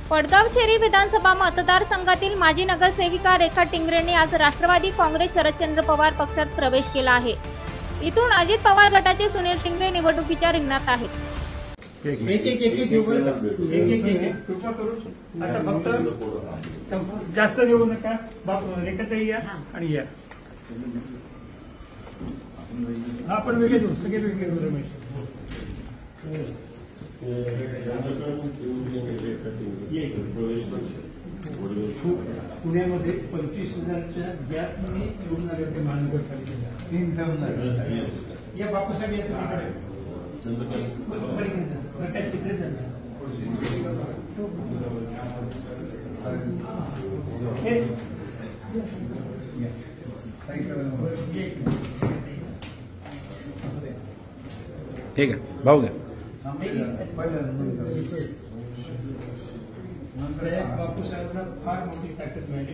पडगावशेरी विधानसभा मतदारसंघातील माजी नगरसेविका रेखा टिंगरेंनी आज राष्ट्रवादी काँग्रेस शरदचंद्र पवार पक्षात प्रवेश केला आहे। इथून अजित पवार गटाचे सुनील टिंगरे निवडणुकीच्या रिंगणात आहेत। आता फक्त जास्त देऊ नका, रेखाताई या आणि या आपण वेगळे देऊ, सगळे वेगळे देऊ। रमेश पुण्यामध्ये 25,000च्या गॅपने निवडून आले होते महानगरपालिकेला। या बापूसाहेब या तिकडे झालं। ठीक आहे, भाऊ घ्या। बापूसाहेबांना फार मोठी ताकद मिळाली।